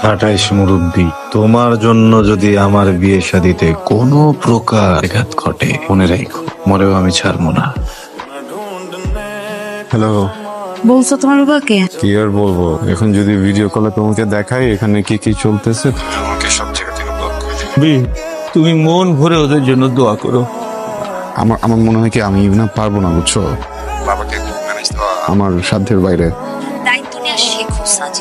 খাটাইশ মুরব্বী, তোমার জন্য যদি আমার বিয়ে শাদিতে কোনো প্রকার আঘাত ঘটে মনে রাখো, মরেও আমি ছাড়বো না। হ্যালো, বলছো তোমার বাবাকে? কি আর বলবো, এখন যদি ভিডিও কলে তোমাকে দেখাই এখানে কি কি চলতেছে, আমাকে সব জায়গা থেকে ব্লক করে দিবে। তুমি মন ভরে ওদের জন্য দোয়া করো। আমার আমার মনে হয় কি আমি না পারবো না, বুঝছো? বাবাকে ম্যানেজ দেওয়া আমার সাধ্যের বাইরে।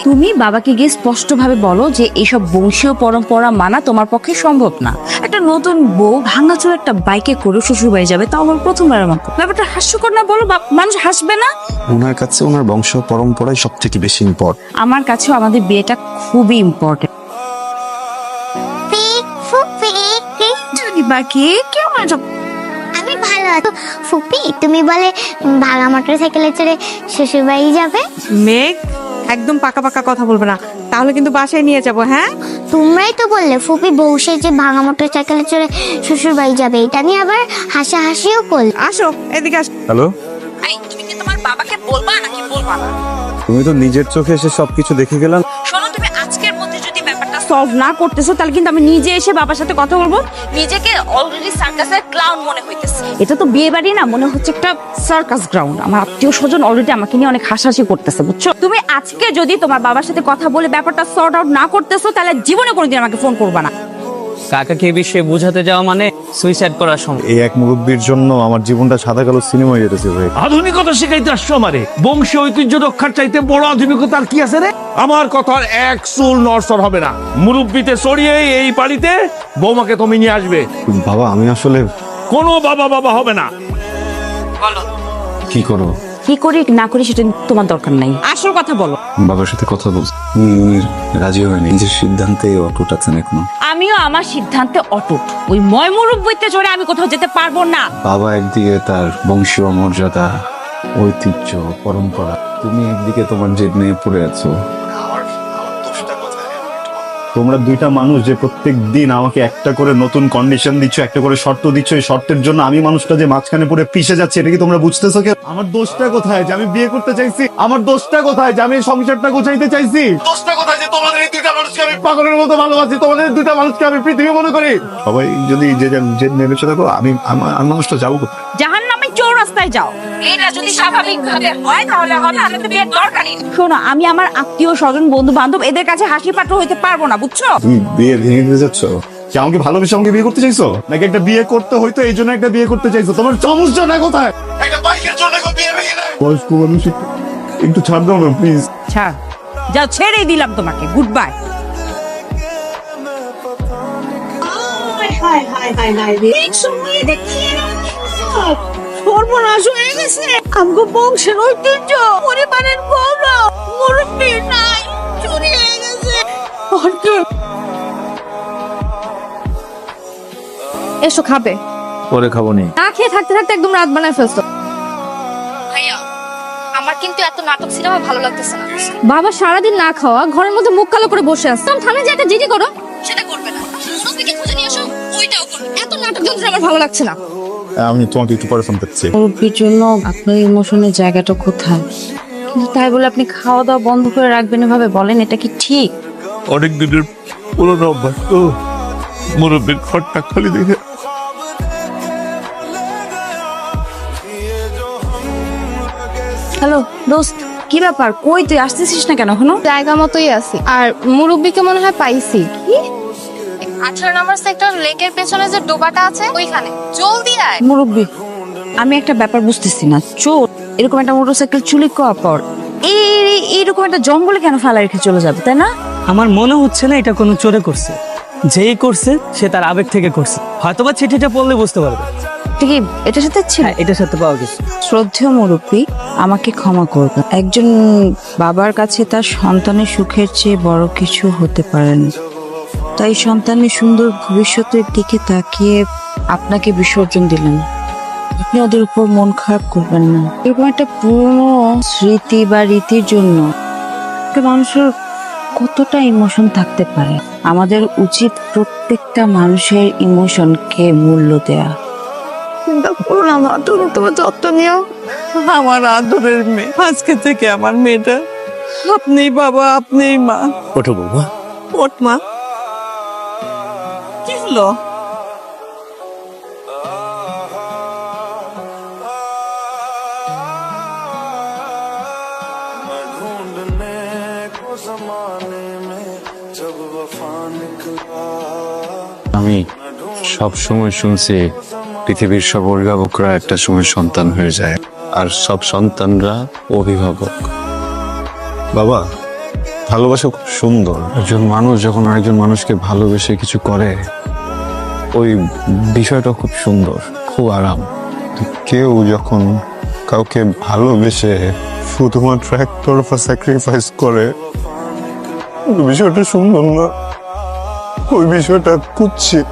তুমি বাবাকে গিয়ে স্পষ্ট ভাবে বলো যে এইসব বংশীয় পরম্পরা মানা তোমার পক্ষে সম্ভব না। একটা নতুন বউ ভাঙাচোর একটা বাইকে করে শ্বশুর বাড়ি যাবে, তাও আমার প্রথমবারের মতো। ব্যাপারটা হাস্যকর না? বলো, মানুষ হাসবে না? ওনার কাছে ওনার বংশ পরম্পরাই সব থেকে বেশি ইম্পর্টেন্ট। আমার কাছেও আমাদের বিয়েটা খুবই ইম্পর্টেন্ট। বাকি কেমন আছো? আমি ভালো আছি। ফুপি, তুমি বলে ভাঙা মোটর সাইকেলে চড়ে শ্বশুর বাড়ি যাবে? মেঘ, একদম পাকা পাকা কথা বলবে না, তাহলে কিন্তু বাসায় নিয়ে যাব। হ্যাঁ, তোমরাই তো বললে ফুপি বউ যে ভাঙা মোটর সাইকেলে চড়ে শ্বশুর বাড়ি যাবে, এটা নিয়ে আবার হাসাহাসিও করল। আসো এদিকে আসো। হ্যালো, তুমি কি তোমার বাবাকে বলবা নাকি বলবা না? তুমি তো নিজের চোখে এসে সবকিছু দেখে গেলাম। শোনো, তুমি আজকের মধ্যে যদি ব্যাপারটা সলভ না করতেছো তাহলে কিন্তু আমি নিজে এসে বাবার সাথে কথা বলবো। নিজেকে অলরেডি সার্কাসের ক্লাউন মনে হইতেছে। এটা তো বিয়ে বাড়ি না, মনে হচ্ছে একটা সার্কাস গ্রাউন্ড। আমার আত্মীয় স্বজন অলরেডি আমাকে নিয়ে অনেক হাসাহাসি করতেছে, বুঝছো? তুমি আজকে যদি তোমার বাবার সাথে কথা বলে ব্যাপারটা সর্ট আউট না করতেছো তাহলে জীবনে কোনোদিন আমাকে ফোন করবা না। কাকাকে এই বিষয়ে বোঝাতে যাওয়া মানে সুইসাইড করার সময়। এই এক মুরব্বীর জন্য আমার জীবনটা সাদা কালো সিনেমা হয়ে যেতেছে ভাই। আধুনিকতা শিখাইতে আসছো আমারে? বংশীয় ঐতিহ্য রক্ষার চাইতে বড় আধুনিকতা আর কি আছে রে? আমার কথার এক চুল নড়চড় হবে না। মুরব্বিতে চড়িয়ে এই বাড়িতে বৌমাকে তুমি নিয়ে আসবে। বাবা, আমি আসলে কোনো বাবা বাবা হবে না। কি করো? কি করি না করি সেটা তোমার দরকার নাই, আসল কথা বলো। বাবার সাথে কথা বলছি, উনি রাজি হয়নি, নিজের সিদ্ধান্তে অটুট আছেন এখনো। আমিও আমার সিদ্ধান্তে অটুট। ওই ময়মুরব্বিতে চড়ে আমি কোথাও যেতে পারবো না। বাবা একদিকে তার বংশীয় মর্যাদা, ঐতিহ্য, পরম্পরা, তুমি একদিকে তোমার জেদ নিয়ে পড়ে আছো। তোমরা দুইটা মানুষ যে প্রত্যেক দিন আমাকে একটা করে নতুন কন্ডিশন দিচ্ছ, একটা করে শর্ত দিচ্ছ, এই শর্তের জন্য আমি মানুষটা যে মাঝখানে পড়ে পিষে যাচ্ছে, এটা কি তোমরা বুঝতেছো? কে আমার দোষটা কোথায় যে আমি বিয়ে করতে চাইছি? আমার দোষটা কোথায় যে আমি এই সংসারটা গোছাইতে চাইছি? দোষটা কোথায় যে তোমাদের এই দুইটা মানুষকে আমি পাগলের মতো ভালোবাসি, তোমাদের এই দুইটা মানুষকে আমি পৃথিবী মনে করি? সবাই যদি যে নেমেছে দেখো, আমি মানুষটা যাবো কোথায়? জাহান্নামে চৌরাস্তায় যাও। এটা যদি স্বাভাবিকভাবে হয় তাহলে হবে, আমি তো বিয়ের দরকারই। শোনো, আমি আমার আত্মীয় স্বজন বন্ধু বান্ধব এদের কাছে হাসি পাত্র হইতে পারবো না, বুঝছো? তুমি বিয়ে ভেঙে দিতে যাচ্ছ? কি আমাকে ভালোবেসে আমাকে বিয়ে করতে চাইছো, নাকি একটা বিয়ে করতে হইতো এই জন্য একটা বিয়ে করতে চাইছো? তোমার সমস্যাটা কোথায়? একটা বাইকের জন্য বিয়ে ভেঙে দেয়? বয়স্ক মানুষ, একটু ছাড় দাও না প্লিজ। ছাড়, যাও, ছেড়েই দিলাম তোমাকে। Good bye. সর্বনাশ হয়ে গেছে। আমগো বংশের ঐতিহ্য, পরিবারের গৌরব, মুরব্বি নাই, চুরি হয়ে গেছে। এসো, খাবে? পরে খাবো নি। না খেয়ে থাকতে থাকতে একদম রাত বানায় ফেলছো। ভাইয়া, আমার কিন্তু এত নাটক সিনেমা ভালো লাগতেছে না। বাবা সারাদিন না খাওয়া ঘরের মধ্যে মুখ কালো করে বসে আছে। তুমি থানায় যে একটা জিডি করো, সেটা করবে না। সুফিকে খুঁজে নিয়ে আসো, ওইটাও করবে। এত নাটক যন্ত্র আমার ভালো লাগছে না। আমি তোমাকে একটু পরে ফোন করছি। মুরব্বির জন্য আপনার ইমোশনের জায়গাটা কোথায়? কিন্তু তাই বলে আপনি খাওয়া দাওয়া বন্ধ করে রাখবেন এভাবে, বলেন এটা কি ঠিক? অনেক দিনের পুরোনো অভ্যাস তো, মুরব্বীর ঘরটা খালি দেখে। হ্যালো দোস্ত, কি ব্যাপার? কই তুই আসতেছিস না কেন এখনো? জায়গা মতোই আছি, আর মুরব্বিকে মনে হয় পাইছি। কি 18 নম্বর সেক্টর লেকের পেছনে যে ডোবাটা আছে ওইখানে, জলদি আয়। মুরব্বি, আমি একটা ব্যাপার বুঝতেছি না। চোর এরকম একটা মোটরসাইকেল চুরি করার পর এইরকম একটা জঙ্গলে কেন ফেলা রেখে চলে যাবে, তাই না? আমার মনে হচ্ছে না এটা কোনো চোরে করছে। যেই করছে সে তার আবেগ থেকে করছে। হয়তোবা চিঠিটা পড়লে বুঝতে পারবে। ঠিকই, এটার সাথে ছিল। হ্যাঁ, এটার সাথে পাওয়া গেছে। শ্রদ্ধেয় মুরব্বি, আমাকে ক্ষমা করবেন। একজন বাবার কাছে তার সন্তানের সুখের চেয়ে বড় কিছু হতে পারে না। তাই সন্তানের সুন্দর ভবিষ্যতের দিকে তাকিয়ে আপনাকে বিসর্জন দিলেন। আপনি ওদের উপর মন খারাপ করবেন না। এরকম একটা পুরনো স্মৃতি বা রীতির জন্য একটা মানুষের কতটা ইমোশন থাকতে পারে। আমাদের উচিত প্রত্যেকটা মানুষের ইমোশনকে মূল্য দেয়া। চিন্তা করো না মা, তুমি তোমার যত্ন নিও। আমার আদরের মেয়ে, আজকে থেকে আমার মেয়েটা আপনি বাবা, আপনিই মা। ওঠো বৌমা। ওঠ মা। কি হলো? আমি সব সময় শুনছি পৃথিবীর সব অভিভাবকরা একটা সময় সন্তান হয়ে যায়, আর সব সন্তানরা অভিভাবক। বাবা, ভালোবাসা খুব সুন্দর। একজন মানুষ যখন আরেকজন মানুষকে ভালোবেসে কিছু করে, ওই বিষয়টা খুব সুন্দর, খুব আরাম। কেউ যখন কাউকে ভালোবেসে শুধুমাত্র একতরফা স্যাক্রিফাইস করে, ওই বিষয়টা সুন্দর না, ওই বিষয়টা কুৎসিত।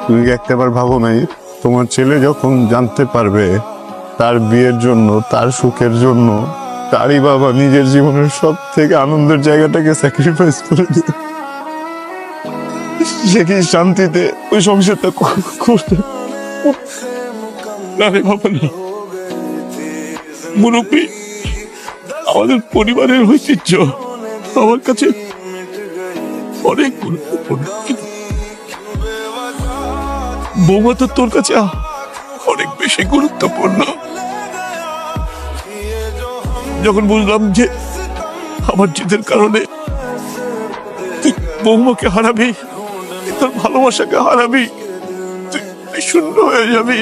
তুমি একটাবার ভাবো নাই, তোমার ছেলে যখন জানতে পারবে তার বিয়ের জন্য, তার সুখের জন্য তারই বাবা নিজের জীবনের সব থেকে আনন্দের জায়গাটাকে স্যাক্রিফাইস করে দিল, সে কি শান্তিতে ওই সংসারটা করতে? না রে বাবা না, মুরব্বী, আমাদের পরিবারের ঐতিহ্য আমার কাছে অনেক গুরুত্বপূর্ণ। বৌমা তো তোর কাছে অনেক বেশি গুরুত্বপূর্ণ। যখন বুঝলাম যে আমার জিদের কারণে তুই বৌমাকে হারাবি, তোর ভালোবাসাকে হারাবি, তুই শূন্য হয়ে যাবি,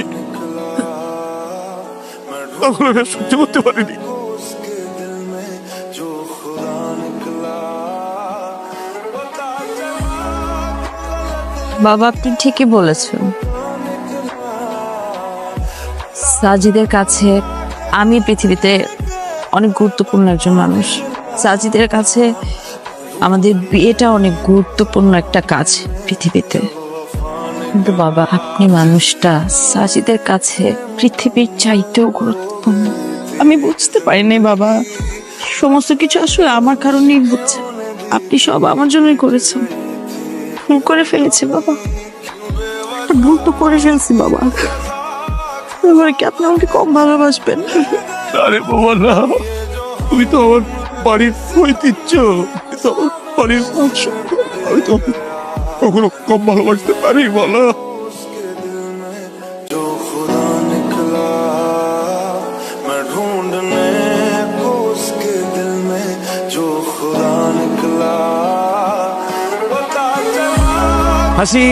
তখন আমি সহ্য করতে পারিনি। বাবা, আপনি ঠিকই বলেছেন। সাজিদের কাছে আমি পৃথিবীতে অনেক গুরুত্বপূর্ণ একজন মানুষ। সাজিদের কাছে আমাদের বিয়েটা অনেক গুরুত্বপূর্ণ একটা কাজ পৃথিবীতে। কিন্তু বাবা, আপনি মানুষটা সাজিদের কাছে পৃথিবীর চাইতেও গুরুত্বপূর্ণ। আমি বুঝতে পারিনি বাবা, সমস্ত কিছু আসলে আমার কারণেই হচ্ছে। আপনি সব আমার জন্যই করেছেন। ভুল করে ফেলেছি বাবা, একটা ভুল তো করে ফেলছি বাবা। এবার কি আপনি আমাকে কম ভালোবাসবেন? আরে বাবা না, তুমি তো আমার বাড়ির ঐতিহ্য, তুমি তো আমার বাড়ির অংশ। আমি তো কখনো কম ভালোবাসতে পারি বলো? হাসি।